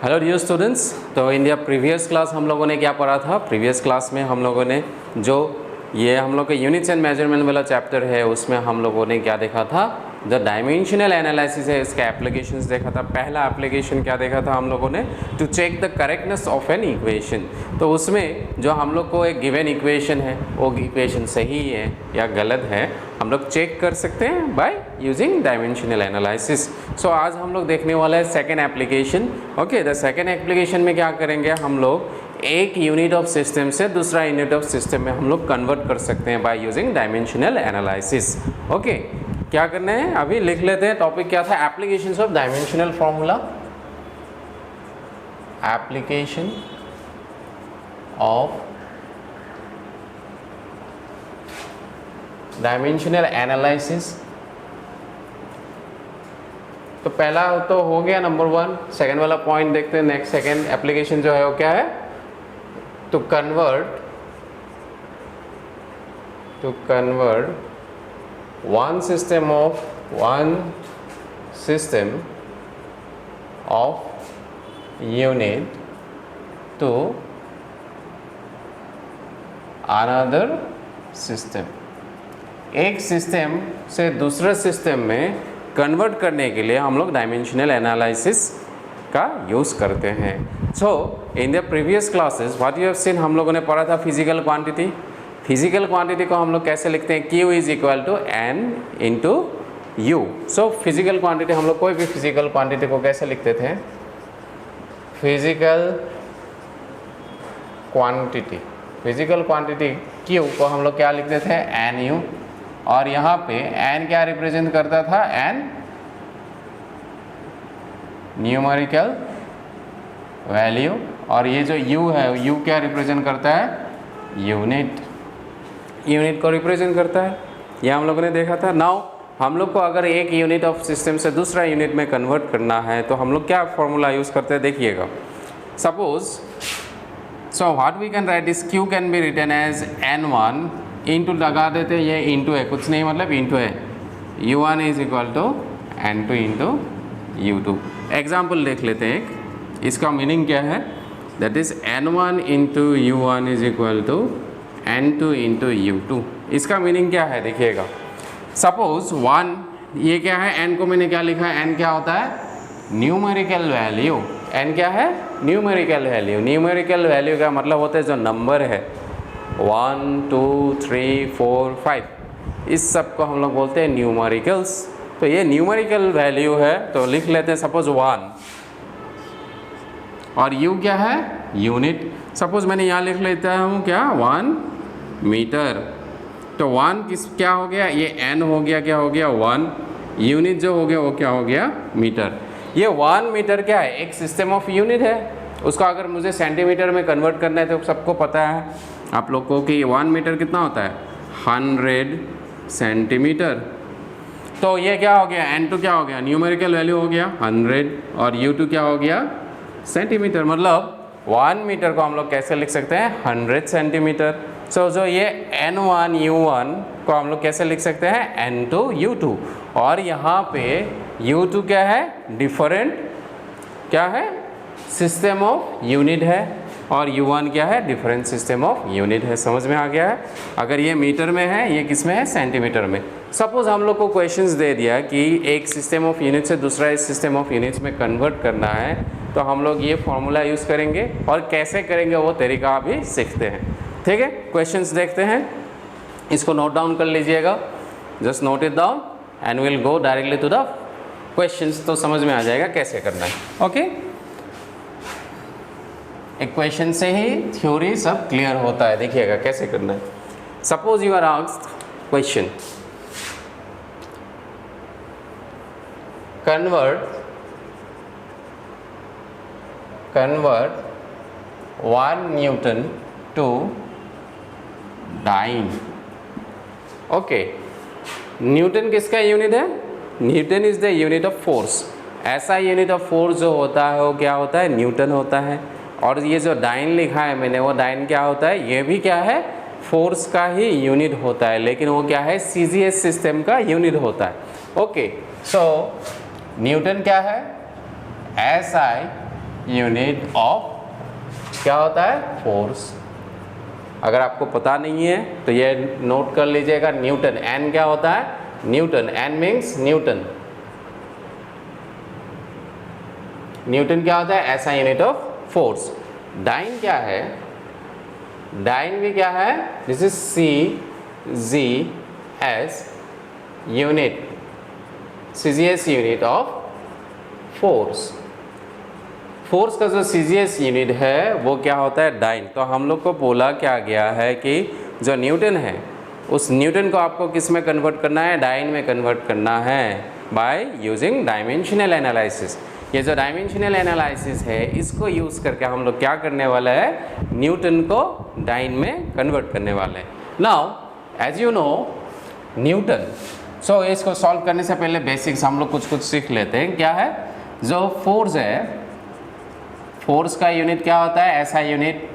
Hello dear students. तो इन the previous class हम लोगों ने क्या पढ़ा था? प्रीवियस क्लास में हम लोगों ने जो ये हम लोग का यूनिट्स एंड मेजरमेंट वाला चैप्टर है उसमें हम लोगों ने क्या देखा था? जो डायमेंशनल एनालिसिस है इसका एप्लीकेशंस देखा था। पहला एप्लीकेशन क्या देखा था हम लोगों ने? To check the correctness of an equation. तो उसमें जो हम लोग को एक गिवन इक्वेशन है वो इक्वेशन सही है या गलत है हम लोग चेक कर सकते हैं बाय यूजिंग डायमेंशनल एनालिसिस। सो आज हम लोग देखने वाला है second application. Okay, the second application में क्या करेंगे हम लोग? एक यूनिट ऑफ सिस्टम से दूसरा यूनिट ऑफ सिस्टम में हम लोग कन्वर्ट कर सकते हैं by using dimensional analysis. Okay, क्या करना है अभी लिख लेते हैं। टॉपिक क्या था? Applications of dimensional formula, application of dimensional analysis. तो पहला तो हो गया नंबर 1। सेकेंड वाला पॉइंट देखते हैं। नेक्स्ट सेकेंड एप्लीकेशन जो है वो क्या है? To convert one system of unit to another system। एक सिस्टम से दूसरे सिस्टम में कन्वर्ट करने के लिए हम लोग डायमेंशनल एनालिसिस का यूज़ करते हैं। So in the previous classes what you have seen, हम लोगों ने पढ़ा था फिजिकल क्वांटिटी। फिजिकल क्वांटिटी को हम लोग कैसे लिखते हैं? Q is equal to N into U. So physical quantity हम लोग कोई भी फिजिकल क्वांटिटी को कैसे लिखते थे? फिजिकल क्वांटिटी Q को हम लोग क्या लिखते थे? NU। और यहाँ पे N क्या रिप्रेजेंट करता था? N numerical value. और ये जो U है U क्या रिप्रेजेंट करता है? यूनिट को रिप्रेजेंट करता है। ये हम लोगों ने देखा था। नाउ हम लोग को अगर एक यूनिट ऑफ सिस्टम से दूसरा यूनिट में कन्वर्ट करना है तो हम लोग क्या फॉर्मूला यूज़ करते हैं? देखिएगा। Suppose so what we can write is Q can be written as N1 into लगा देते, ये इंटू है कुछ नहीं मतलब इंटू है U1 is equal to N2 into U2। Example देख लेते हैं एक। इसका मीनिंग क्या है? That is N1 into U1 is equal to N2 into U2। इसका मीनिंग क्या है देखिएगा। सपोज 1 ये क्या है? N को मैंने क्या लिखा है? N क्या होता है? Numerical value. N क्या है? Numerical value. न्यूमेरिकल वैल्यू का मतलब होता है जो नंबर है 1 2 3 4 5, इस सब को हम लोग बोलते हैं न्यूमेरिकल्स। तो ये न्यूमेरिकल वैल्यू है तो लिख लेते हैं सपोज 1। और U क्या है? यूनिट। सपोज मैंने यहाँ लिख लेता हूँ क्या? 1 मीटर। तो 1 किस क्या हो गया? ये N हो गया, क्या हो गया? 1। यूनिट जो हो गया वो क्या हो गया? मीटर। ये 1 मीटर क्या है? एक सिस्टम ऑफ यूनिट है। उसका अगर मुझे सेंटीमीटर में कन्वर्ट करना है तो सबको पता है आप लोग को कि 1 मीटर कितना होता है? 100 सेंटीमीटर। तो ये क्या हो गया? N2 क्या हो गया? न्यूमेरिकल वैल्यू हो गया 100 और U2 क्या हो गया? सेंटीमीटर। मतलब 1 मीटर को हम लोग कैसे लिख सकते हैं? 100 सेंटीमीटर। सो जो ये N1 U1 को हम लोग कैसे लिख सकते हैं? N2 U2। और यहाँ पे U2 क्या है? डिफरेंट क्या है? सिस्टम ऑफ यूनिट है। और U1 क्या है? डिफरेंट सिस्टम ऑफ यूनिट है। समझ में आ गया है? अगर ये मीटर में है, ये किस में है? सेंटीमीटर में। सपोज हम लोग को क्वेश्चंस दे दिया कि एक सिस्टम ऑफ यूनिट से दूसरा सिस्टम ऑफ यूनिट्स में कन्वर्ट करना है तो हम लोग ये फॉर्मूला यूज़ करेंगे और कैसे करेंगे वो तरीका भी सीखते हैं। ठीक है, क्वेश्चंस देखते हैं। इसको नोट डाउन कर लीजिएगा। Just note it down and will go directly to the questions. तो समझ में आ जाएगा कैसे करना है। ओके, एक क्वेश्चन से ही थ्योरी सब क्लियर होता है। देखिएगा कैसे करना है। Suppose you are asked question, convert 1 Newton to dyne। Okay, Newton किसका यूनिट है? Newton is the unit of force. ऐसा यूनिट ऑफ फोर्स जो होता है वो क्या होता है? न्यूटन होता है। और ये जो डाइन लिखा है मैंने, वो डाइन क्या होता है? ये भी क्या है? फोर्स का ही यूनिट होता है, लेकिन वो क्या है? CGS सिस्टम का यूनिट होता है। ओके, सो न्यूटन क्या है? SI यूनिट ऑफ क्या होता है, फोर्स। अगर आपको पता नहीं है तो ये नोट कर लीजिएगा, न्यूटन। एन क्या होता है, Newton. N means Newton. Newton क्या होता है, ऐसा यूनिट ऑफ फोर्स। डाइन क्या है, डाइन भी क्या है, this is C G S unit, CGS unit of force. Force का जो सीजीएस यूनिट है वो क्या होता है, डाइन। तो हम लोग को बोला क्या गया है कि जो न्यूटन है उस न्यूटन को आपको किस में कन्वर्ट करना है, डाइन में कन्वर्ट करना है बाय यूजिंग डायमेंशनल एनालिसिस। ये जो डायमेंशनल एनालिसिस है इसको यूज़ करके हम लोग क्या करने वाला है, न्यूटन को डाइन में कन्वर्ट करने वाले हैं। Now as you know Newton, so इसको सॉल्व करने से पहले बेसिक्स हम लोग कुछ सीख लेते हैं। क्या है, जो फोर्स है, फोर्स का यूनिट क्या होता है, ऐसा यूनिट,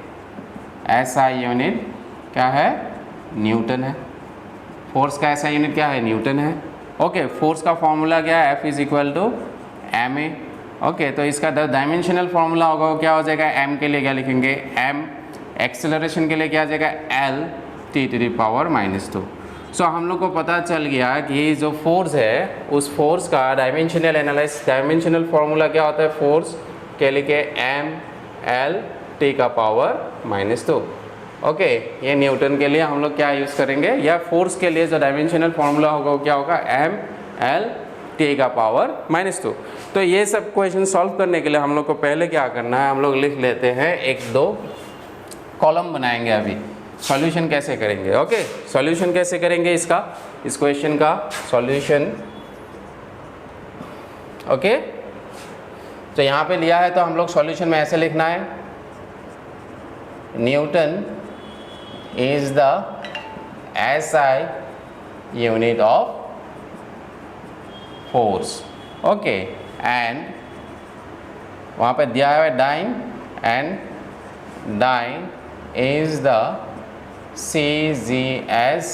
ऐसा यूनिट क्या है, न्यूटन है। फोर्स का ऐसा यूनिट क्या है, न्यूटन है। ओके, फोर्स का फॉर्मूला क्या है, F is equal to M A. Okay, तो इसका डायमेंशनल फॉर्मूला होगा वो क्या हो जाएगा, m के लिए क्या लिखेंगे, m, एक्सेलरेशन के लिए क्या आ जाएगा, L t⁻²। सो हम लोग को पता चल गया कि जो फोर्स है उस फोर्स का डायमेंशनल एनालिसिस, डायमेंशनल फॉर्मूला क्या होता है, फोर्स के लिए m L t⁻²। ओके, ये न्यूटन के लिए हम लोग क्या यूज़ करेंगे, या फोर्स के लिए जो डायमेंशनल फॉर्मूला होगा वो क्या होगा, m L t⁻²। तो ये सब क्वेश्चन सॉल्व करने के लिए हम लोग को पहले क्या करना है, हम लोग लिख लेते हैं, एक दो कॉलम बनाएंगे अभी। सॉल्यूशन कैसे करेंगे, ओके, सॉल्यूशन कैसे करेंगे इसका, इस क्वेश्चन का सॉल्यूशन। ओके, तो यहाँ पे लिया है तो हम लोग सॉल्यूशन में ऐसे लिखना है, Newton is the SI unit of force. Okay, and वहाँ पे दिया है dyne, and dyne is the CGS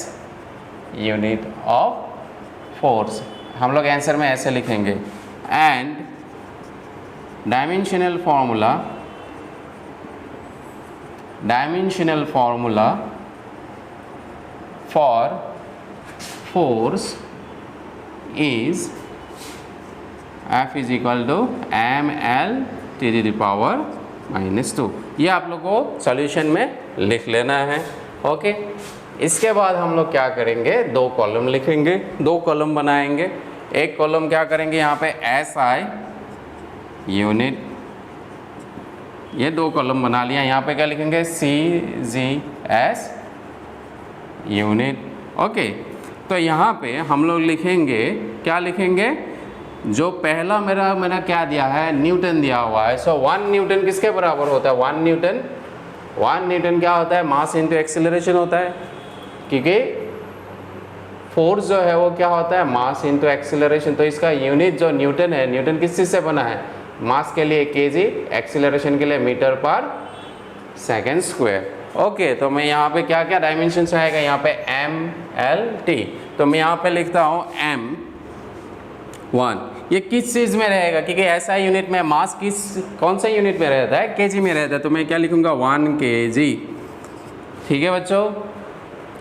unit of force. हम लोग आंसर में ऐसे लिखेंगे, and dimensional formula for force is F is equal to M L t⁻²। ये आप लोग को सॉल्यूशन में लिख लेना है। ओके, इसके बाद हम लोग क्या करेंगे, दो कॉलम लिखेंगे, दो कॉलम बनाएंगे। एक कॉलम क्या करेंगे, यहाँ पे SI यूनिट, ये दो कॉलम बना लिया। यहाँ पे क्या लिखेंगे, CGS यूनिट। ओके, तो यहाँ पे हम लोग लिखेंगे, क्या लिखेंगे, जो पहला मेरा क्या दिया है, न्यूटन दिया हुआ है। सो 1 न्यूटन किसके बराबर होता है, 1 न्यूटन क्या होता है, मास इंटू एक्सेलरेशन होता है, क्योंकि फोर्स जो है वो क्या होता है, मास इंटू एक्सेलरेशन। तो इसका यूनिट जो न्यूटन है, न्यूटन किस चीज़ से बना है, मास के लिए kg, एक्सेलरेशन के लिए मीटर पर सेकेंड स्क्वायर। ओके, तो मैं यहाँ पे क्या क्या डायमेंशन से आएगा, यहाँ पे m l t, तो मैं यहाँ पे लिखता हूँ m1। ये किस चीज़ में रहेगा, क्योंकि ऐसा यूनिट में मास कौन सा यूनिट में रहता है, kg में रहता है, तो मैं क्या लिखूँगा, 1 kg। ठीक है बच्चों,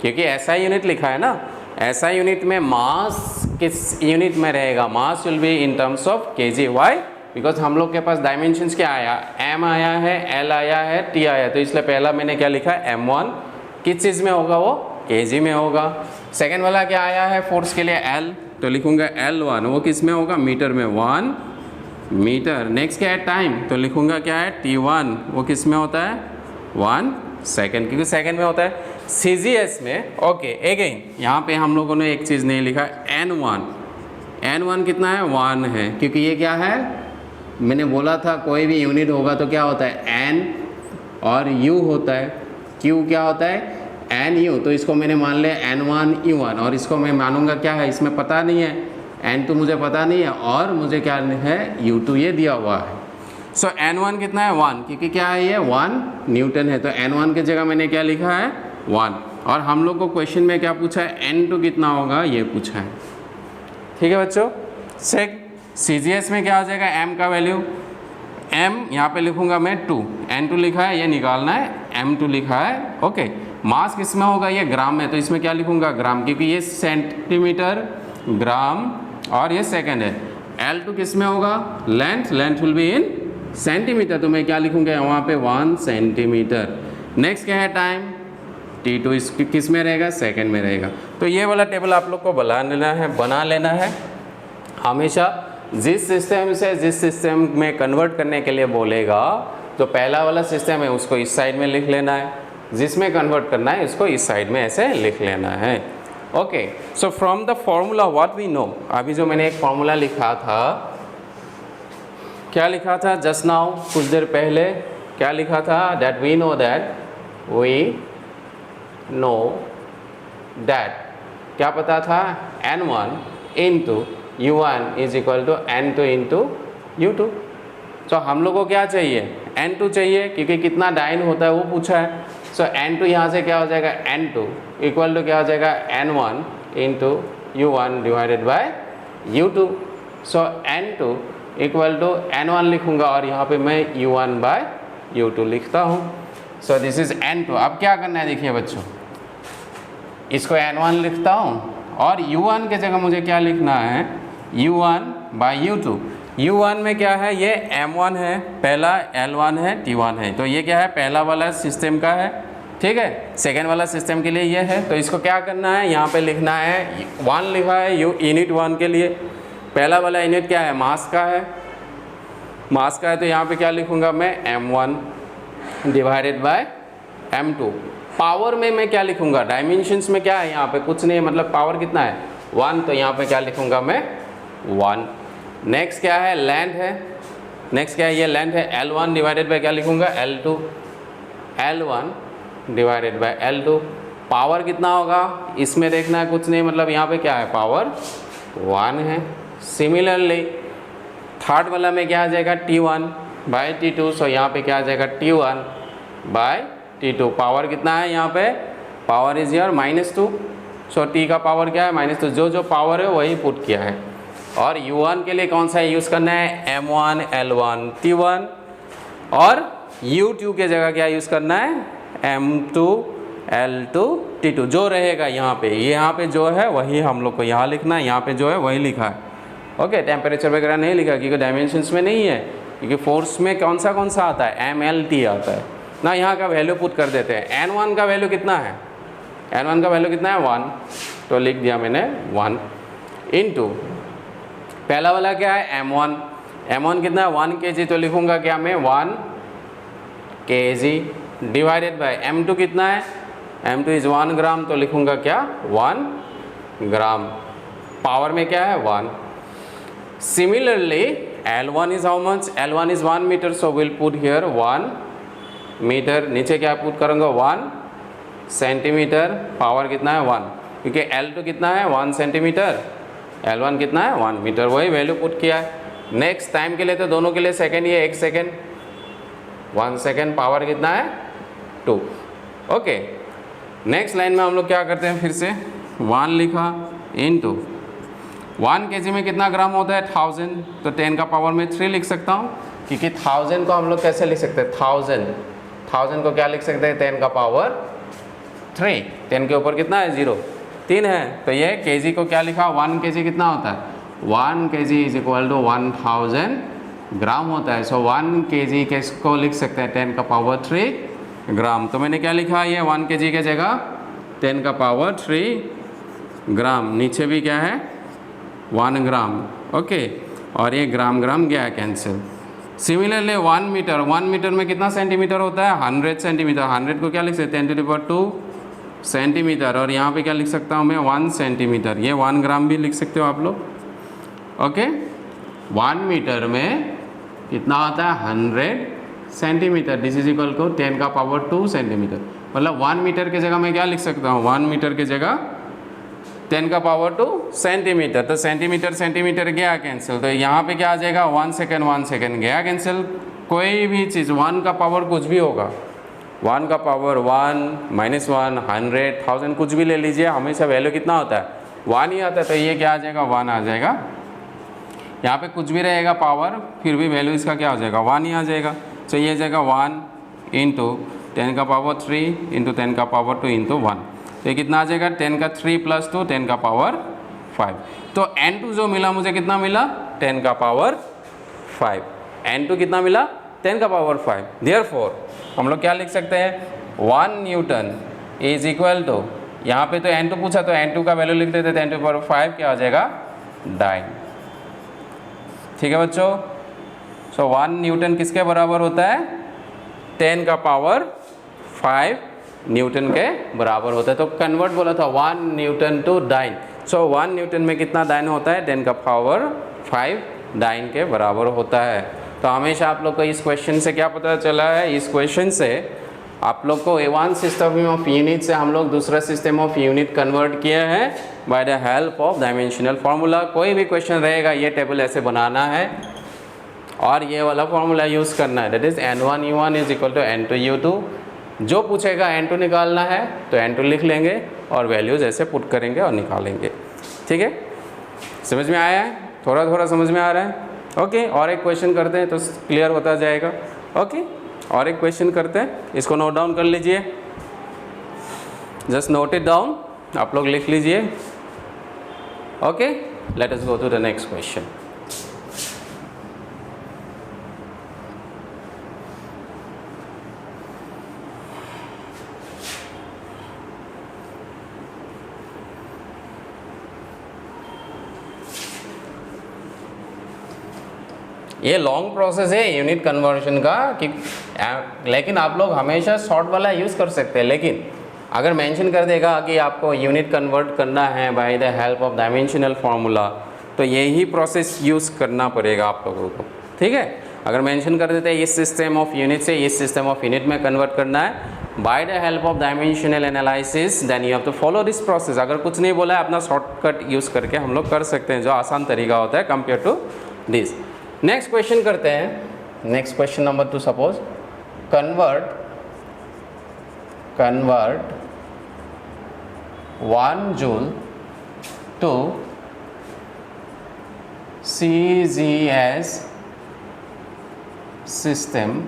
क्योंकि ऐसा यूनिट लिखा है ना, ऐसा यूनिट में मास किस यूनिट में रहेगा, mass will be in terms of kg। Why, because हम लोग के पास डायमेंशंस क्या आया, m आया है, l आया है, t आया, तो इसलिए पहला मैंने क्या लिखा, m1 किस चीज़ में होगा, वो kg में होगा। सेकेंड वाला क्या आया है, फोर्स के लिए l, तो लिखूंगा L1, वो किस में होगा, मीटर में, 1 मीटर। नेक्स्ट क्या है, टाइम, तो लिखूंगा क्या है, T1, वो किस में होता है, 1 सेकेंड, क्योंकि सेकेंड में होता है। CGS में, ओके, अगेन यहाँ पे हम लोगों ने एक चीज़ नहीं लिखा, N1 कितना है, 1 है, क्योंकि ये क्या है, मैंने बोला था कोई भी यूनिट होगा तो क्या होता है, N और U होता है, Q क्या होता है, NU, तो इसको मैंने मान लिया N1 U1, और इसको मैं मानूंगा क्या है, इसमें पता नहीं है, N2 मुझे पता नहीं है, और मुझे क्या है, U2 ये दिया हुआ है। सो N1 कितना है, 1, क्योंकि क्या है, ये 1 न्यूटन है, तो N1 की जगह मैंने क्या लिखा है, 1। और हम लोग को क्वेश्चन में क्या पूछा है, N2 कितना होगा, ये पूछा है। ठीक है बच्चों, CGS में क्या हो जाएगा, m का वैल्यू, m यहाँ पे लिखूंगा मैं 2, n2 लिखा है, ये निकालना है, m2 लिखा है। ओके, मास किस में होगा, ये ग्राम में, तो इसमें क्या लिखूंगा, ग्राम, क्योंकि ये सेंटीमीटर, ग्राम और ये सेकंड है। L2 किस में होगा, length, length will be in centimetre, तो मैं क्या लिखूंगा वहाँ पे 1 सेंटीमीटर। नेक्स्ट क्या है, टाइम, T2 इस किस में रहेगा, सेकंड में रहेगा। तो ये वाला टेबल आप लोग को बना लेना है। हमेशा जिस सिस्टम से जिस सिस्टम में कन्वर्ट करने के लिए बोलेगा, तो पहला वाला सिस्टम है उसको इस साइड में लिख लेना है, जिसमें कन्वर्ट करना है इसको इस साइड में ऐसे लिख लेना है। Okay, so from the formula what we know, अभी जो मैंने एक फॉर्मूला लिखा था, क्या लिखा था जस्ट नाउ, कुछ देर पहले क्या लिखा था, दैट वी नो दैट क्या पता था, n1 into u1 is equal to n2 into u2। So हम लोग को क्या चाहिए, n2 चाहिए, क्योंकि कितना डाइन होता है वो पूछा है। सो n2 यहाँ से क्या हो जाएगा, n2 इक्वल टू क्या हो जाएगा, n1 into u1 divided by u2। So n2 equal to n1 लिखूंगा और यहाँ पे मैं u1 बाय u2 लिखता हूँ। सो दिस इज n2। अब क्या करना है, देखिए बच्चों, इसको n1 लिखता हूँ और u1 के जगह मुझे क्या लिखना है, u1 बाय u2। u1 में क्या है, ये m1 है, पहला l1 है, t1 है, तो ये क्या है, पहला वाला सिस्टम का है, ठीक है। सेकेंड वाला सिस्टम के लिए ये है, तो इसको क्या करना है, यहाँ पे लिखना है 1 लिखा है यूनिट 1 के लिए। पहला वाला यूनिट क्या है, मास का है, मास का है, तो यहाँ पे क्या लिखूँगा मैं, m1 divided by m2। Power में मैं क्या लिखूंगा, डायमेंशंस में क्या है, यहाँ पे कुछ नहीं है, मतलब पावर कितना है 1, तो यहाँ पे क्या लिखूंगा मैं 1। नेक्स्ट क्या है, लेंथ है, नेक्स्ट क्या है, ये लेंथ है, L1 डिवाइडेड बाय क्या लिखूंगा, L2, L1 divided by L2। Power कितना होगा, इसमें देखना है, कुछ नहीं, मतलब यहाँ पे क्या है, पावर 1 है। सिमिलरली थर्ड वाला में क्या आ जाएगा, T1 बाय T2, सो यहाँ पे क्या आ जाएगा, T1 बाय T2। पावर कितना है यहाँ पे, power is your -2, so T का पावर क्या है, -2, जो पावर है वही पुट किया है। और U1 के लिए कौन सा यूज़ करना है, M1 L1 T1, और U2 के जगह क्या यूज़ करना है, M2 L2 T2, जो रहेगा यहाँ पे, यहाँ पे जो है वही हम लोग को यहाँ लिखना है, यहाँ पे जो है वही लिखा है। ओके, टेम्परेचर वगैरह नहीं लिखा क्योंकि डायमेंशंस में नहीं है, क्योंकि फोर्स में कौन सा आता है, MLT आता है ना। यहाँ का वैल्यू पुट कर देते हैं। n1 का वैल्यू कितना है, n1 का वैल्यू कितना है 1, तो लिख दिया मैंने 1 इंटू पहला वाला क्या है, m1 कितना है 1 kg, तो लिखूंगा क्या मैं 1 kg डिवाइडेड बाय m2 कितना है, m2 इज 1 ग्राम, तो लिखूंगा क्या 1 ग्राम। पावर में क्या है 1। Similarly L1 is how much, L1 is 1 metre, so will put here 1 metre, नीचे क्या पुट करूँगा 1 सेंटीमीटर। पावर कितना है 1, क्योंकि L2 कितना है 1 सेंटीमीटर, L1 कितना है 1 मीटर, वही वैल्यू पुट किया है। नेक्स्ट टाइम के लिए तो दोनों के लिए सेकेंड, ये 1 सेकेंड, 1 सेकेंड, पावर कितना है 2। ओके, नेक्स्ट लाइन में हम लोग क्या करते हैं, फिर से 1 लिखा इंटू 1 kg में कितना ग्राम होता है 1000, तो 10 का पावर में 3 लिख सकता हूँ, क्योंकि 1000 को हम लोग कैसे लिख सकते हैं, 1000 को क्या लिख सकते हैं, 10 का पावर 3, 10 के ऊपर कितना है 0, 3 है, तो ये kg को क्या लिखा, 1 kg कितना होता है, 1 kg इज इक्वल टू 1000 ग्राम होता है। सो 1 kg को लिख सकते हैं 10 का पावर 3 ग्राम, तो मैंने क्या लिखा, ये 1 kg के जगह 10 का पावर 3 ग्राम, नीचे भी क्या है 1 ग्राम। ओके, और ये ग्राम ग्राम गया कैंसिल। सिमिलरली 1 मीटर में कितना सेंटीमीटर होता है, 100 सेंटीमीटर, 100 को क्या लिख सकते हैं 10⁻² सेंटीमीटर, और यहाँ पे क्या लिख सकता हूँ मैं 1 सेंटीमीटर, ये 1 ग्राम भी लिख सकते हो आप लोग। ओके, 1 मीटर में कितना होता है 100 centimetre, this is equal to 10 का पावर 2 सेंटीमीटर, मतलब 1 मीटर के जगह मैं क्या लिख सकता हूँ, 1 मीटर के जगह 10 का पावर 2 सेंटीमीटर, तो सेंटीमीटर गया कैंसिल, तो यहाँ पे क्या आ जाएगा 1 सेकेंड गया कैंसिल। कोई भी चीज़ 1 का पावर कुछ भी होगा, 1 का पावर 1, -1, 100, 1000 कुछ भी ले लीजिए, हमेशा वैल्यू कितना होता है 1 ही आता है, तो ये क्या आ जाएगा 1 आ जाएगा। यहाँ पे कुछ भी रहेगा पावर, फिर भी वैल्यू इसका क्या हो जाएगा 1 ही आ जाएगा। तो ये जाएगा 1 इंटू 10 का पावर 3 इंटू 10 का पावर 2 इंटू 1। तो ये कितना आ जाएगा 10 का 3 प्लस 2 10 का पावर 5। तो n2 जो मिला मुझे कितना मिला 10 का पावर 5। n2 कितना मिला 10 का पावर 5। देयरफॉर हम लोग क्या लिख सकते हैं 1 न्यूटन इज इक्वल टू, यहाँ पे तो n2 पूछा तो n2 का वैल्यू लिख देते 10 टू पावर 5 क्या हो जाएगा 9। ठीक है बच्चों। सो 1 न्यूटन किसके बराबर होता है 10 का पावर 5 न्यूटन के बराबर होता है। तो कन्वर्ट बोला था 1 Newton to dyne. So 1 Newton में कितना डाइन होता है 10 का पावर 5 डाइन के बराबर होता है। तो हमेशा आप लोग को इस क्वेश्चन से क्या पता चला है, इस क्वेश्चन से आप लोग को वन सिस्टम ऑफ यूनिट से हम लोग दूसरा सिस्टम ऑफ यूनिट कन्वर्ट किया है by the help of dimensional formula. कोई भी क्वेश्चन रहेगा ये टेबल ऐसे बनाना है और ये वाला फार्मूला यूज़ करना है, that is n1 u1 is equal to n2 u2। जो पूछेगा n2 निकालना है तो n2 लिख लेंगे और वैल्यूज ऐसे पुट करेंगे और निकालेंगे। ठीक है, समझ में आया है, थोड़ा थोड़ा समझ में आ रहा है। ओके, और एक क्वेश्चन करते हैं तो क्लियर होता जाएगा। ओके, और एक क्वेश्चन करते हैं, इसको नोट डाउन कर लीजिए, जस्ट नोट इट डाउन, आप लोग लिख लीजिए। Okay, let us go to the next question. ये लॉन्ग प्रोसेस है यूनिट कन्वर्शन का कि लेकिन आप लोग हमेशा शॉर्ट वाला यूज़ कर सकते हैं, लेकिन अगर मेंशन कर देगा कि आपको यूनिट कन्वर्ट करना है by the help of dimensional formula तो यही प्रोसेस यूज़ करना पड़ेगा आप लोगों को। ठीक है, अगर मेंशन कर देते हैं इस सिस्टम ऑफ यूनिट से इस सिस्टम ऑफ यूनिट में कन्वर्ट करना है by the help of dimensional analysis, then you have to follow this process. अगर कुछ नहीं बोला है अपना शॉर्टकट यूज़ करके हम लोग कर सकते हैं, जो आसान तरीका होता है compare to this. Next question करते हैं, next question number 2। Suppose convert 1 joule to CGS system.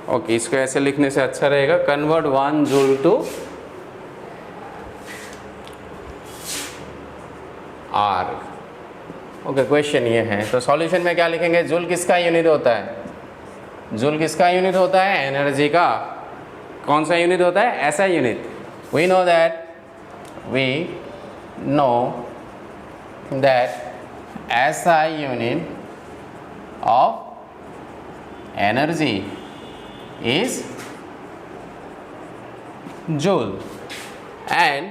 Okay, इसको ऐसे लिखने से अच्छा रहेगा, convert 1 joule to erg. Okay, question ये है, तो सॉल्यूशन में क्या लिखेंगे, जूल किसका यूनिट होता है, जूल किसका यूनिट होता है एनर्जी का। कौन सा यूनिट होता है, ऐसा यूनिट। वी नो दैट ऐसा unit of energy is joule and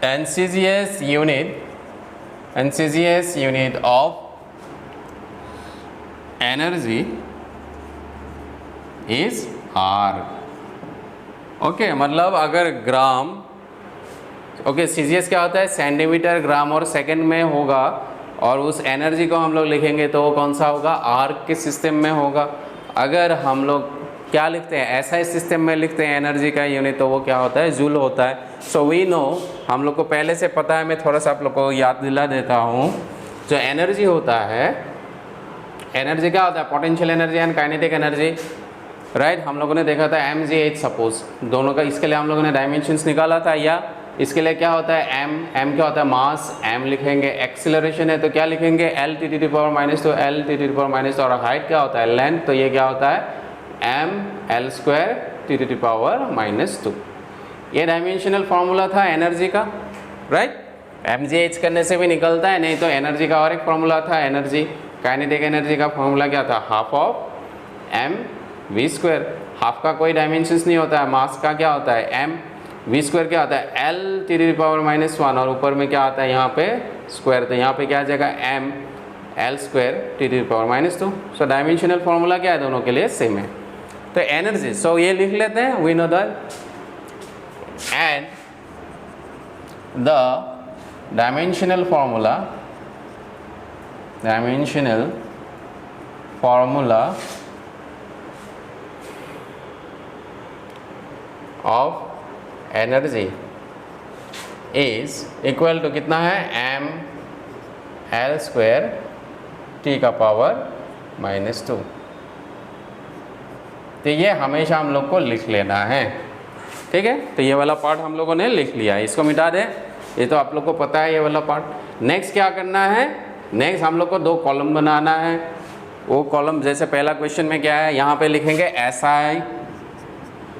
CGS unit of energy is R। Okay, मतलब अगर ग्राम, ओके CGS क्या होता है सेंटीमीटर ग्राम और सेकंड में होगा और उस एनर्जी को हम लोग लिखेंगे तो वो कौन सा होगा आर्क के सिस्टम में होगा। अगर हम लोग क्या लिखते हैं ऐसा सिस्टम में लिखते हैं एनर्जी का यूनिट तो वो क्या होता है जूल होता है। सो वी नो, हम लोग को पहले से पता है, मैं थोड़ा सा आप लोग को याद दिला देता हूँ। जो एनर्जी होता है, एनर्जी क्या होता है potential energy and kinetic energy, right. हम लोगों ने देखा था mgh सपोज, दोनों का, इसके लिए हम लोगों ने डायमेंशंस निकाला था। या इसके लिए क्या होता है m क्या होता है मास, m लिखेंगे। एक्सीलरेशन है तो क्या लिखेंगे L t to the power minus 2 L t to the power minus 2। और हाइट क्या होता है लेंथ, तो ये क्या होता है m L square t to the power minus 2। ये डायमेंशनल फार्मूला था एनर्जी का, राइट। mgh करने से भी निकलता है, नहीं तो एनर्जी का और एक फार्मूला था एनर्जी, काइनेटिक एनर्जी का फार्मूला क्या था half of m v square. Half का कोई डायमेंशंस नहीं होता है, मास का क्या होता है m, v स्क्वायर क्या होता है L t to the power minus 1 और ऊपर में क्या आता है यहाँ पे स्क्वायर, तो यहाँ पे क्या आ जाएगा m L square t to the power minus 2। So dimensional formula क्या है दोनों के लिए सेम है। तो एनर्जी, सो ये लिख लेते हैं, we know that and the dimensional formula of energy is equal to कितना है, एम एल स्क्वायर टी का पावर -2। तो ये हमेशा हम लोग को लिख लेना है, ठीक है। तो ये वाला पार्ट हम लोगों ने लिख लिया है, इसको मिटा दें, ये तो आप लोग को पता है ये वाला पार्ट। नेक्स्ट क्या करना है, नेक्स्ट हम लोग को 2 कॉलम बनाना है। वो कॉलम जैसे पहला क्वेश्चन में क्या है, यहाँ पे लिखेंगे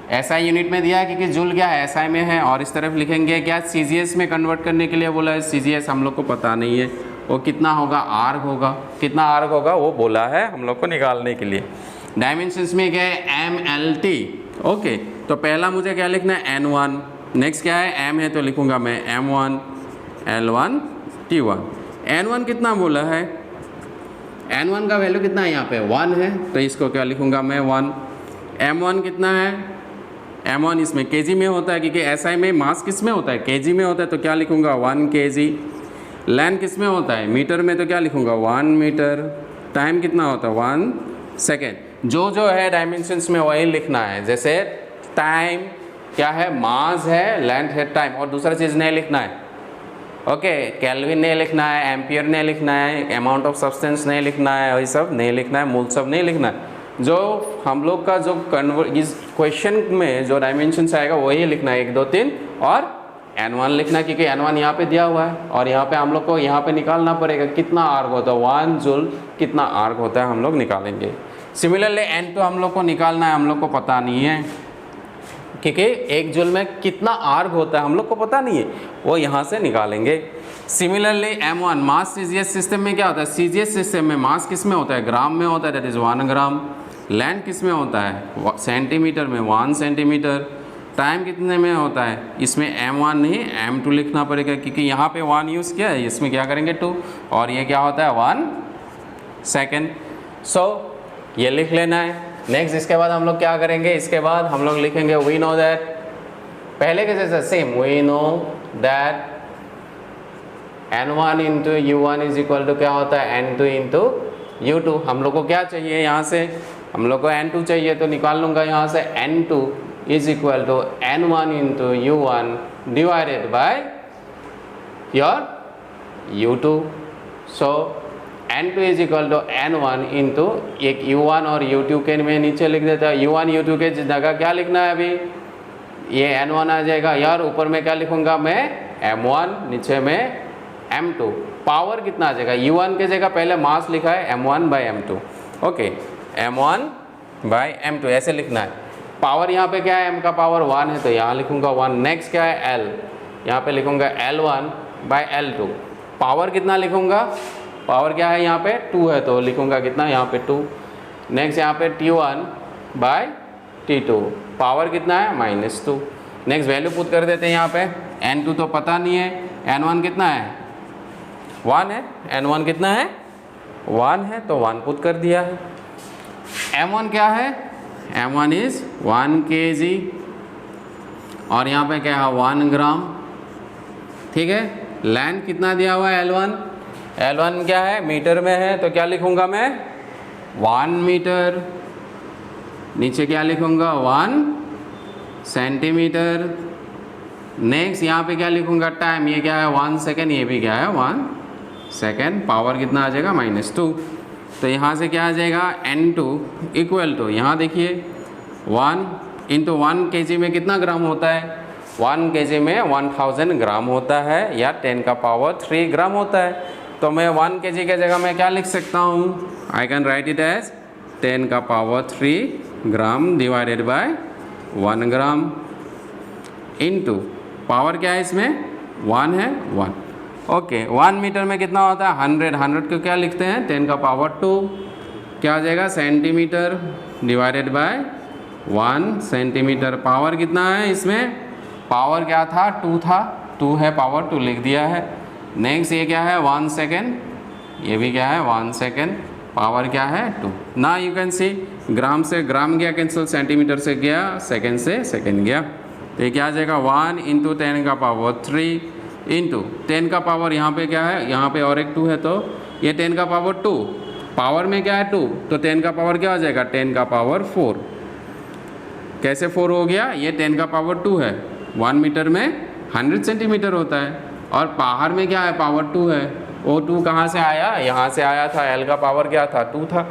एसआई यूनिट में दिया है क्योंकि जूल क्या है एसआई में है, और इस तरफ लिखेंगे क्या सीजीएस में कन्वर्ट करने के लिए बोला है। सीजीएस हम लोग को पता नहीं है वो कितना होगा, आर्ग होगा, कितना आर्ग होगा वो बोला है हम लोग को निकालने के लिए। डायमेंशंस में क्या है, एम एल टी, ओके। तो पहला मुझे क्या लिखना है, N1। नेक्स्ट क्या है, M है तो लिखूंगा मैं M1 L1 T1। N1 कितना बोला है, N1 का वैल्यू कितना है यहाँ पे 1 है, तो इसको क्या लिखूंगा मैं 1। M1 कितना है, M1 इसमें kg में होता है क्योंकि SI में मास किस में होता है, kg में होता है, तो क्या लिखूंगा 1 kg। लेंथ किस में होता है, मीटर में, तो क्या लिखूंगा 1 मीटर। टाइम कितना होता है 1 सेकेंड। जो है डायमेंशंस में वही लिखना है, जैसे टाइम क्या है, मास है, लेंथ है, टाइम, और दूसरा चीज़ नहीं लिखना है, ओके। केल्विन नहीं लिखना है, एम्पियर नहीं लिखना है, अमाउंट ऑफ सब्सटेंस नहीं लिखना है, वही सब नहीं लिखना है, मोल सब नहीं लिखना है। जो हम लोग का जो इस क्वेश्चन में जो डायमेंशंस आएगा वही लिखना है, 1 2 3 और N1 लिखना है क्योंकि N1 यहाँ पे दिया हुआ है, और यहाँ पे हम लोग को यहाँ पे निकालना पड़ेगा कितना आर्ग होता है, 1 जूल कितना आर्ग होता है हम लोग निकालेंगे। सिमिलरली N2 हम लोग को निकालना है, हम लोग को पता नहीं है क्योंकि 1 जूल में कितना आर्ग होता है हम लोग को पता नहीं है, वो यहाँ से निकालेंगे। सिमिलरली M1 मास सीजीएस सिस्टम में क्या होता है, सीजीएस सिस्टम में मास किस में होता है, ग्राम में होता है, दैट इज़ 1 ग्राम। लेंथ किस में होता है, सेंटीमीटर में, 1 सेंटीमीटर। टाइम कितने में होता है, इसमें M1 नहीं M2 लिखना पड़ेगा क्योंकि यहाँ पे 1 यूज़ किया है, इसमें क्या करेंगे 2, और ये क्या होता है 1 सेकेंड। सो ये लिख लेना है। नेक्स्ट इसके बाद हम लोग क्या करेंगे, इसके बाद हम लोग लिखेंगे वी नो दैट, पहले के जैसे same, we know that N1 into U1 is equal to क्या होता है N2 इंटू U2। हम लोग को क्या चाहिए, यहाँ से हम लोग को N2 चाहिए, तो निकाल लूँगा यहाँ से N2 is equal to N1 into U1 divided by your U2। So N2 is equal to N1 into एक U1 और U2 के में नीचे लिख देता है, U1 U2 के जगह क्या लिखना है अभी, ये N1 आ जाएगा यार, ऊपर में क्या लिखूंगा मैं M1, नीचे में M2। पावर कितना आ जाएगा, U1 के जगह पहले मास लिखा है M1 by M2, okay, M1 by M2 ऐसे लिखना है। पावर यहाँ पे क्या है, M का पावर 1 है तो यहाँ लिखूंगा 1। नेक्स्ट क्या है L, यहाँ पे लिखूंगा L1 बाई L2। पावर कितना लिखूंगा, पावर क्या है यहाँ पे 2 है तो लिखूंगा कितना यहाँ पे 2। नेक्स्ट यहाँ पे T1 बाई T2, पावर कितना है -2। नेक्स्ट वैल्यू पुट कर देते हैं यहाँ पे, N2 तो पता नहीं है, N1 कितना है 1 है, N1 कितना है 1 है तो 1 पुट कर दिया है। M1 क्या है, M1 इज 1 kg, और यहाँ पे क्या है 1 ग्राम, ठीक है। लेंथ कितना दिया हुआ है L1, L1 क्या है मीटर में है तो क्या लिखूंगा मैं 1 मीटर। नीचे क्या लिखूंगा 1 सेंटीमीटर। नेक्स्ट यहाँ पे क्या लिखूंगा टाइम, ये क्या है 1 सेकेंड, ये भी क्या है 1 सेकेंड। पावर कितना आ जाएगा -2, तो यहाँ से क्या आ जाएगा N2 इक्वल टू, यहाँ देखिए 1 इंटू 1 kg में कितना ग्राम होता है, 1 kg में 1000 ग्राम होता है या 10 का पावर 3 ग्राम होता है। तो मैं 1 kg के जगह मैं क्या लिख सकता हूँ, I can write it as 10 का power 3 gram divided by 1 gram into power क्या है इसमें 1 है 1, ओके। 1 मीटर में कितना होता है 100, 100 को क्या लिखते हैं 10 का पावर 2, क्या हो जाएगा centimetre divided by 1 centimetre. Power कितना है इसमें, पावर क्या था 2 था, 2 है पावर 2 लिख दिया है। नेक्स्ट ये क्या है 1 सेकेंड, ये भी क्या है 1 सेकेंड, पावर क्या है 2। ना यू कैन सी ग्राम से ग्राम गया कैंसिल, सेंटीमीटर से गया, सेकेंड से सेकेंड गया, तो ये क्या आ जाएगा 1 इंटू 10 का पावर 3 इंटू 10 का पावर यहाँ पे क्या है, यहाँ पे और एक 2 है तो ये 10 का पावर 2, पावर में क्या है 2 तो 10 का पावर क्या हो जाएगा 10 का पावर 4। कैसे 4 हो गया, ये 10 का पावर 2 है 1 मीटर में 100 सेंटीमीटर होता है, और बाहर में क्या है, पावर 2 है। वो 2 कहाँ से आया, यहाँ से आया था, L का पावर क्या था, 2 था,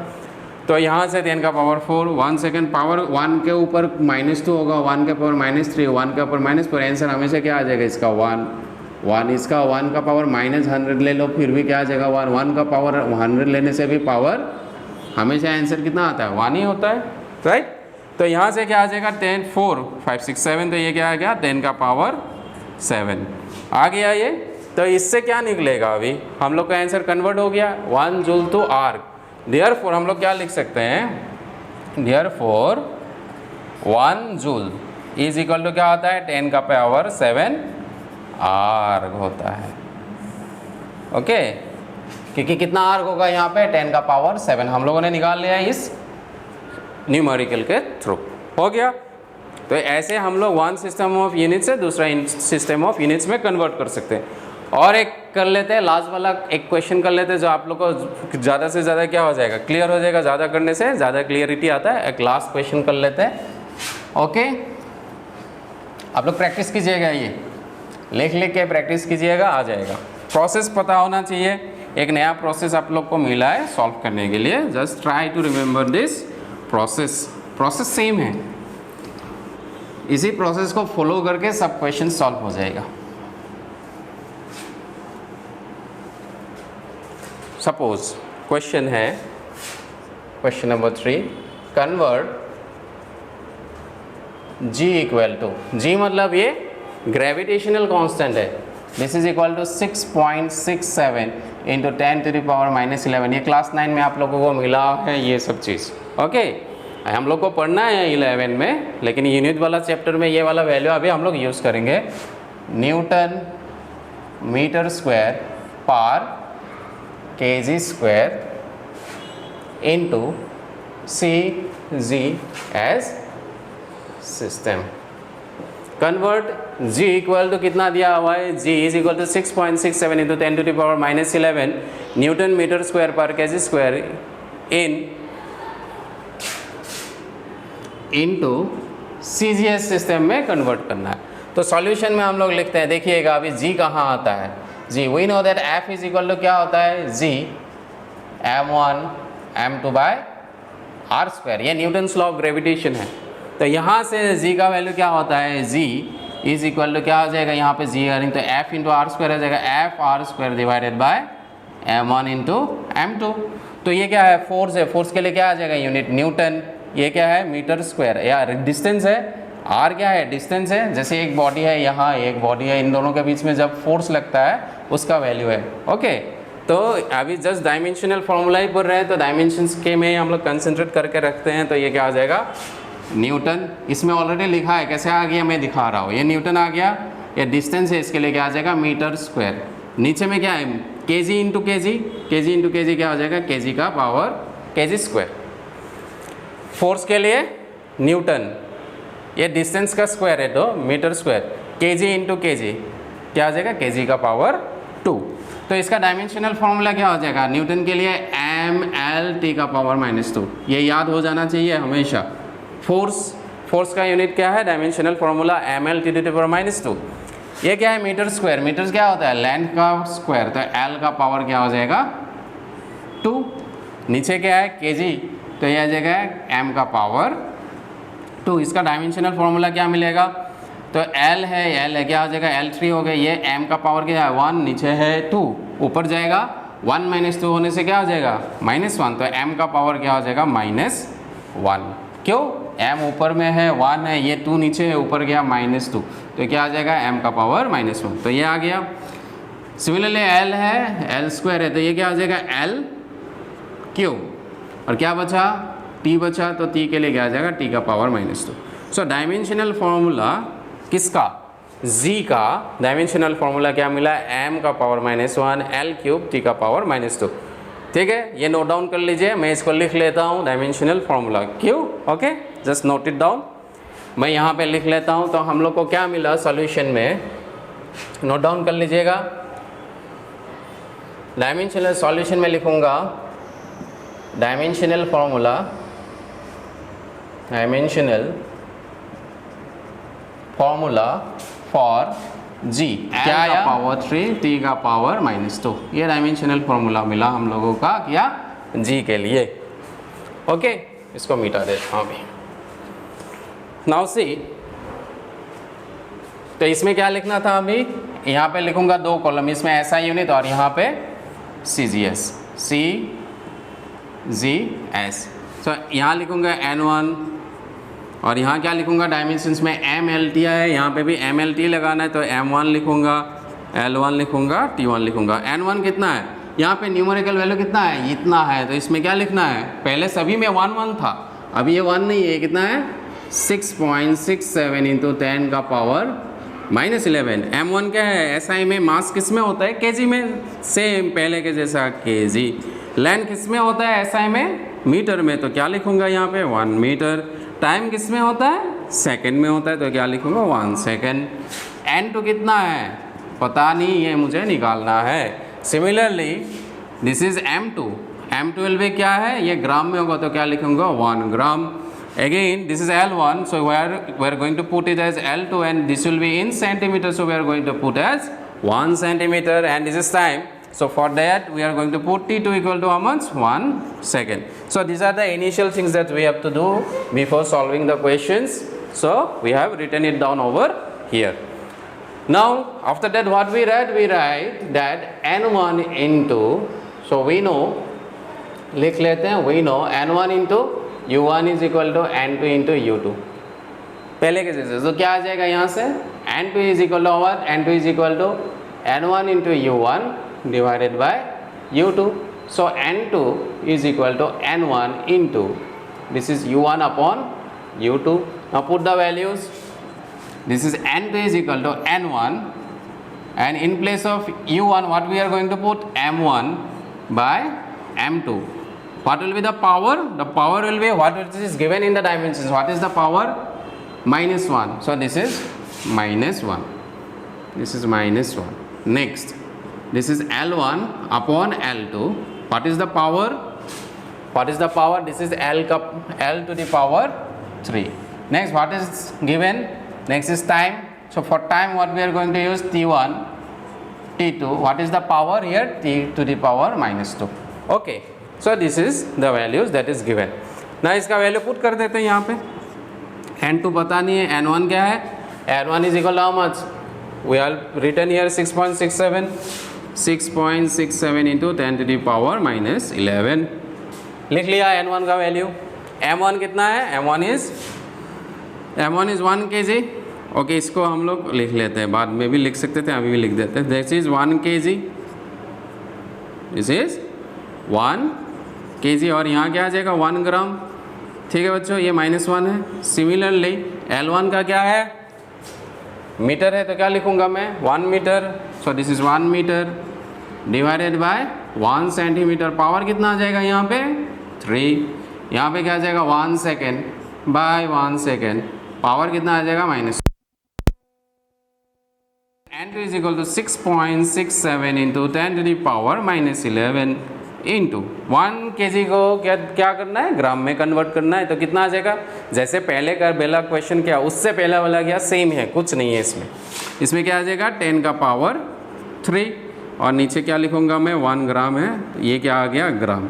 तो यहाँ से 10 का पावर 4, 1 सेकेंड पावर 1 के ऊपर -2 होगा, 1 के पावर -3, 1 के ऊपर -4, आंसर हमेशा क्या आ जाएगा इसका 1, इसका 1 का पावर -100 ले लो फिर भी क्या आ जाएगा 1 का पावर 100 लेने से भी पावर हमेशा आंसर कितना आता है, 1 ही होता है, राइट। तो यहाँ से क्या आ जाएगा 10, 4, 5, 6, 7, तो ये क्या आ गया 10 का पावर 7 आ गया ये। तो इससे क्या निकलेगा, अभी हम लोग का आंसर कन्वर्ट हो गया 1 जूल टू आर्क। देयरफॉर हम लोग क्या लिख सकते हैं, therefore 1 joule is equal to क्या होता है 10 का पावर 7 आर्क होता है। ओके, क्योंकि कितना आर्क होगा यहाँ पे 10 का पावर 7 हम लोगों ने निकाल लिया इस न्यूमेरिकल के थ्रू, हो गया। तो ऐसे हम लोग वन सिस्टम ऑफ यूनिट से दूसरा सिस्टम ऑफ यूनिट्स में कन्वर्ट कर सकते हैं। और एक कर लेते हैं, लास्ट वाला एक क्वेश्चन कर लेते हैं जो आप लोग को ज़्यादा से ज़्यादा क्या हो जाएगा, क्लियर हो जाएगा, ज़्यादा करने से ज़्यादा क्लियरिटी आता है। एक लास्ट क्वेश्चन कर लेते हैं, ओके। आप लोग प्रैक्टिस कीजिएगा, ये लिख के प्रैक्टिस कीजिएगा, आ जाएगा। प्रोसेस पता होना चाहिए, एक नया प्रोसेस आप लोग को मिला है सॉल्व करने के लिए, just try to remember this process same है, इसी प्रोसेस को फॉलो करके सब क्वेश्चन सॉल्व हो जाएगा। सपोज क्वेश्चन है, question number 3, convert G equal to, G मतलब ये ग्रेविटेशनल कांस्टेंट है, this is equal to 6.67 into 10 to the power -11। ये क्लास 9 में आप लोगों को मिला है ये सब चीज़, ओके। हम लोग को पढ़ना है 11 में, लेकिन यूनिट वाला चैप्टर में ये वाला वैल्यू अभी हम लोग यूज़ करेंगे। Newton metre square per kg square into CG S system. Convert G equal to कितना दिया हुआ है, G is equal to 6.67 into 10 to the power -11 newton metre square per kg square into CGS system में convert करना है। तो solution में हम लोग लिखते हैं, देखिएगा अभी G कहाँ आता है, G we know that F is equal to क्या होता है, G m1 m2 by r square, ये न्यूटन्स लॉ ऑफ ग्रेविटेशन है। तो यहाँ से G का वैल्यू क्या होता है, G इज इक्वल टू क्या हो जाएगा, यहाँ पे G अर्निंग तो F इंटू आर स्क्वायर हो जाएगा, F r square divided by m1 into m2। तो ये क्या है, फोर्स है, फोर्स के लिए क्या आ जाएगा यूनिट न्यूटन, ये क्या है मीटर स्क्वायर, या डिस्टेंस है, r क्या है डिस्टेंस है, जैसे एक बॉडी है यहाँ एक बॉडी है, इन दोनों के बीच में जब फोर्स लगता है उसका वैल्यू है, ओके। तो अभी जस्ट डायमेंशनल फॉर्मूला ही पढ़ रहे हैं, तो डायमेंशंस के में हम लोग कंसंट्रेट करके रखते हैं। तो ये क्या आ जाएगा न्यूटन, इसमें ऑलरेडी लिखा है, कैसे आ गया मैं दिखा रहा हूँ, ये न्यूटन आ गया, ये डिस्टेंस है, इसके लिए क्या आ जाएगा मीटर स्क्वायर, नीचे में क्या है kg इंटू kg क्या हो जाएगा kg का पावर kg स्क्वायर। फोर्स के लिए न्यूटन, ये डिस्टेंस का स्क्वायर है तो metre square, kg into kg क्या आ जाएगा kg का पावर 2। तो इसका डायमेंशनल फॉर्मूला क्या हो जाएगा, न्यूटन के लिए mL/t का पावर -2, ये याद हो जाना चाहिए हमेशा। फोर्स का यूनिट क्या है, dimensional formula mL/t to the power -2। ये क्या है मीटर स्क्वायर, मीटर क्या होता है लेंथ का स्क्वायर, तो L का पावर क्या हो जाएगा 2। नीचे क्या है kg, तो ये आ जाएगा m का पावर 2। इसका डायमेंशनल फॉर्मूला क्या मिलेगा, तो L है क्या हो जाएगा L3 हो गया, ये m का पावर क्या है 1, नीचे है 2, ऊपर जाएगा 1 - 2 होने से क्या हो जाएगा -1, तो m का पावर क्या हो जाएगा -1। क्यों, m ऊपर में है 1 है, ये 2 नीचे है, ऊपर गया -2, तो क्या आ जाएगा m का पावर -1, तो ये आ गया। सिमिलरली L है L स्क्वायर है, तो ये क्या हो जाएगा L3, और क्या बचा t बचा, तो t के लिए क्या आ जाएगा t का पावर -2। सो डायमेंशनल फॉर्मूला किसका, g का डायमेंशनल फॉर्मूला क्या मिला, m का पावर -1 L3 t का पावर -2। ठीक है, ये नोट डाउन कर लीजिए, मैं इसको लिख लेता हूँ डायमेंशनल फॉर्मूला क्यों, okay, just note it down. मैं यहाँ पे लिख लेता हूँ, तो हम लोग को क्या मिला सॉल्यूशन में, नोट डाउन कर लीजिएगा। डायमेंशनल सॉल्यूशन में लिखूँगा डायमेंशनल फॉर्मूला फॉर जी क्या आया, पावर 3 टी का पावर -2, ये डायमेंशनल फॉर्मूला मिला हम लोगों का क्या, जी के लिए। ओके, इसको मिटा देता हूँ अभी। नाउ सी, तो इसमें क्या लिखना था अभी, यहाँ पे लिखूंगा 2 कॉलम, इसमें ऐसा यूनिट और यहाँ पे CGS, CGS। तो यहाँ लिखूंगा N1 और यहाँ क्या लिखूंगा, डायमेंशंस में MLT है, यहाँ पे भी MLT लगाना है तो M1 लिखूंगा, L1 लिखूंगा, T1 लिखूंगा। N1 कितना है, यहाँ पे न्यूमेरिकल वैल्यू कितना है, इतना है, तो इसमें क्या लिखना है, पहले सभी में 1 1 था, अभी ये 1 नहीं है, कितना है 6.67 इंटू 10 का पावर -11। M1 क्या है, SI में मास किस में होता है, केजी में, सेम पहले के जैसा केजी। लेंथ किस में होता है, SI में मीटर में, तो क्या लिखूंगा यहाँ पे 1 मीटर। टाइम किस में होता है, सेकंड में होता है, तो क्या लिखूंगा 1 सेकंड। N2 कितना है पता नहीं, ये मुझे निकालना है। Similarly this is M2, M12 भी क्या है, ये ग्राम में होगा, तो क्या लिखूंगा 1 ग्राम। Again this is L1, so we are going to put it as L2 and this will be in centimeter, so we are going to put as 1 centimeter, and this is time, so for that we are going to put T2 equal to how much, 1 second. So these are the initial things that we have to do before solving the questions, so we have written it down over here. Now after that what we write that N1 into, so we know, लिख लेते हैं, we know N1 into U1 is equal to N2 into U2, पहले के जैसे, तो क्या आ जाएगा यहाँ से, N2 is equal to what, N2 is equal to N1 into U1 divided by U2, so N2 is equal to N1 into, this is U1 upon U2. Now put the values, this is N2 is equal to N1, and in place of U1 what we are going to put, M1 by M2. What will be the power? The power will be what is given in the dimensions. What is the power? -1. So this is -1. This is -1. Next, this is L1 upon L2. What is the power? What is the power? This is L to the power 3. Next, what is given? Next is time. So for time, what we are going to use, T1, T2. What is the power here? T to the power -2. Okay. So this is the values that is given. ना इसका value put कर देते हैं यहाँ पे। N2 पता नहीं है, N1 क्या है, N1 is equal to how much, we are written here 6.67, 6.67 into 10 to the power -11, लिख लिया N1 का वैल्यू। M1 कितना है, M1 is 1 kg। ओके, इसको हम लोग लिख लेते हैं, बाद में भी लिख सकते थे, अभी भी लिख देते हैं। This is 1 kg, this is 1 kg, और यहाँ क्या आ जाएगा 1 ग्राम। ठीक है बच्चों, ये -1 है। सिमिलरली L1 का क्या है, मीटर है, तो क्या लिखूँगा मैं 1 metre. So this is 1 metre divided by 1 centimetre. Power कितना आ जाएगा यहाँ पे 3। यहाँ पे क्या आ जाएगा 1 सेकेंड बाय 1 सेकेंड। पावर कितना आ जाएगा -। N2 is equal to 6.67 into 10 to the power -11 into 1 kg को क्या करना है, ग्राम में कन्वर्ट करना है। तो कितना आ जाएगा, जैसे पहले का पहला क्वेश्चन किया उससे पहला वाला गया, सेम है, कुछ नहीं है इसमें। इसमें क्या आ जाएगा 10 का पावर 3, और नीचे क्या लिखूँगा मैं 1 ग्राम है, तो ये क्या आ गया ग्राम,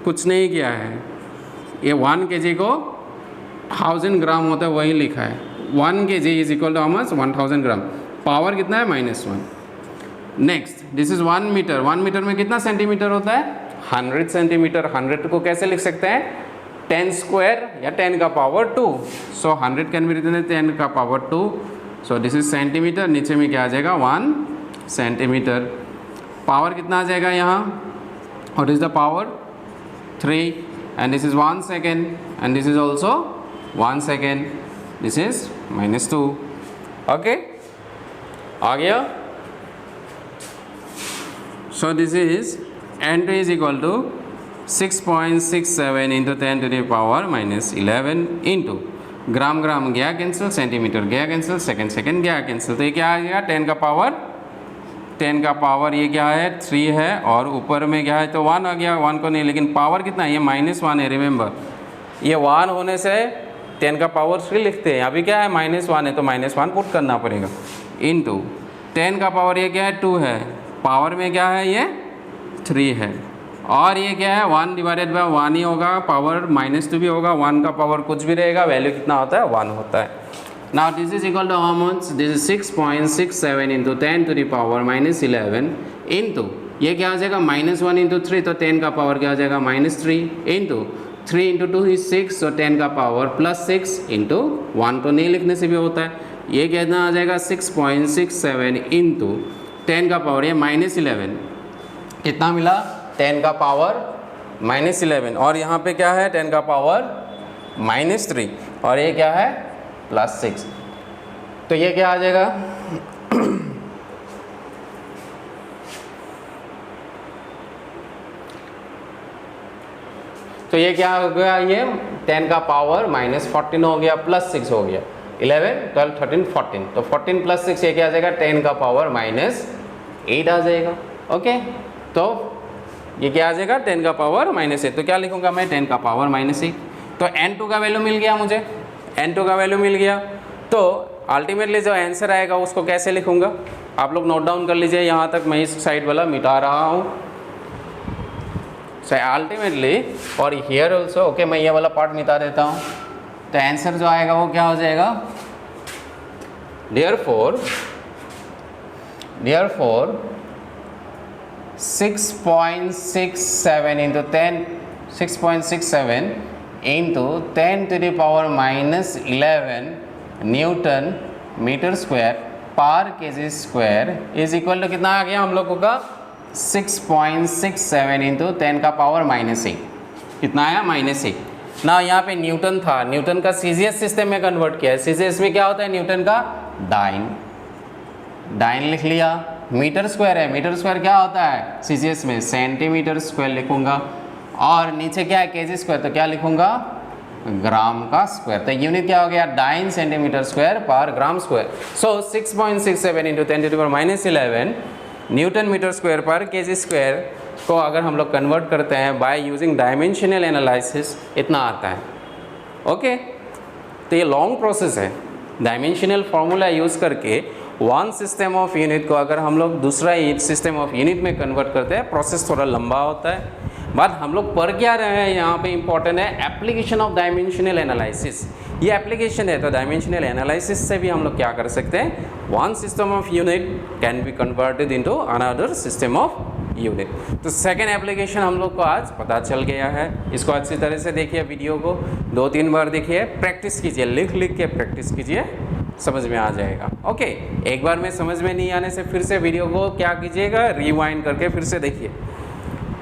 कुछ नहीं किया है। ये 1 kg को 1000 ग्राम होता है, वही लिखा है। 1 kg is equal to how much, 1000 gram. Power कितना है -1। Next, this is 1 metre. 1 metre में कितना सेंटीमीटर होता है 100 सेंटीमीटर। 100 को कैसे लिख सकते हैं 10 स्क्वायर या 10 का power 2। So 100 can be written 10 का power 2। So this is centimetre, नीचे में क्या आ जाएगा 1 सेंटीमीटर। पावर कितना आ जाएगा यहाँ, what is the power 3, and this is 1 second, and this is also 1 second, this is -2। Okay, आ गया। So this is N2 is equal to 6.67 into 10 to the power -11 into ग्राम ग्राम गया कैंसिल, सेंटीमीटर गया cancel, second second गया cancel. तो ये क्या आ गया 10 का पावर ये क्या है 3 है, और ऊपर में क्या है तो 1 आ गया। 1 को नहीं, लेकिन पावर कितना है ये -1 है। रिमेंबर ये 1 होने से 10 का पावर 3 लिखते हैं, अभी क्या है -1 है तो -1 पुट करना पड़ेगा, इनटू 10 का पावर ये क्या है 2 है, पावर में क्या है ये 3 है, और ये क्या है 1 डिवाइडेड बाय 1 ही होगा, पावर -2 भी होगा, 1 का पावर कुछ भी रहेगा, वैल्यू कितना होता है 1 होता है। Now this is equal to how much, this is 6.67 into 10 to the power -11 into ये क्या हो जाएगा -1 इंटू 3 तो 10 का पावर क्या हो जाएगा -3 इंटू 3 इंटू 2 इज 6 तो 10 का पावर +6 इंटू 1 तो नहीं लिखने से भी होता है, ये कितना आ जाएगा 6.67 इंटू 10 का पावर ये -11 कितना मिला 10 का पावर -11 और यहाँ पे क्या है 10 का पावर -3 और ये क्या है +6 तो ये क्या आ जाएगा तो ये क्या हो गया, ये 10 का पावर -14 हो गया +6 हो गया 11 12 13 14 तो 14 + 6 ये क्या आ जाएगा 10 का पावर -8 आ जाएगा। ओके तो ये क्या आ जाएगा 10 का पावर -8 तो क्या लिखूंगा मैं 10 का पावर -8 तो n2 का वैल्यू मिल गया मुझे, n2 का वैल्यू मिल गया तो अल्टीमेटली जो आंसर आएगा उसको कैसे लिखूंगा आप लोग नोट डाउन कर लीजिए, यहाँ तक मैं इस साइड वाला मिटा रहा हूँ। सो अल्टीमेटली और हियर ऑल्सो ओके मैं ये वाला पार्ट मिटा देता हूँ तो आंसर जो आएगा वो क्या हो जाएगा therefore 6.67 into 10 6.67 into 10 to the power -11 newton metre square पर kg square is equal to कितना आ गया हम लोगों का 6.67 इंटू 10 का पावर -8 कितना आया -8 ना यहाँ पे न्यूटन था, न्यूटन का सीजीएस सिस्टम में कन्वर्ट किया है, सीजीएस में क्या होता है न्यूटन का डाइन लिख लिया, मीटर स्क्वायर है, मीटर स्क्वायर क्या होता है सीजीएस में सेंटीमीटर स्क्वायर लिखूंगा और नीचे क्या है केजी स्क्वायर तो क्या लिखूंगा ग्राम का स्क्वायर तो यूनिट क्या हो गया डाइन सेंटीमीटर स्क्वायर पर gram square. So 6.67 into 10 to the power -11 newton metre square पर केजी स्क्वायर को अगर हम लोग कन्वर्ट करते हैं बाय यूजिंग डायमेंशनल एनालिसिस इतना आता है। ओके तो ये लॉन्ग प्रोसेस है, डायमेंशनल फार्मूला यूज़ करके वन सिस्टम ऑफ यूनिट को अगर हम लोग दूसरा सिस्टम ऑफ यूनिट में कन्वर्ट करते हैं प्रोसेस थोड़ा लंबा होता है। बट हम लोग पढ़ क्या रहे हैं यहाँ पे इम्पॉर्टेंट है एप्लीकेशन ऑफ डायमेंशनल एनालिसिस, ये एप्लीकेशन है तो डायमेंशनल एनालिसिस से भी हम लोग क्या कर सकते हैं one system of unit can be converted into another system of unit. तो सेकेंड एप्लीकेशन हम लोग को आज पता चल गया है, इसको अच्छी तरह से देखिए, वीडियो को 2-3 बार देखिए, प्रैक्टिस कीजिए, लिख के प्रैक्टिस कीजिए, समझ में आ जाएगा। ओके एक बार में समझ में नहीं आने से फिर से वीडियो को क्या कीजिएगा रिवाइंड करके फिर से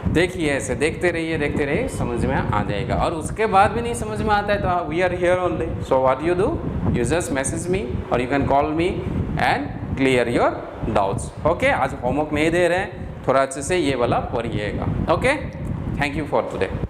देखिए ऐसे देखते रहिए समझ में आ जाएगा। और उसके बाद भी नहीं समझ में आता है तो we are here only, so what you do you just message me और you can call me and clear your doubts. Okay आज होमवर्क नहीं दे रहे हैं, थोड़ा अच्छे से ये वाला पढ़िएगा। Okay thank you for today.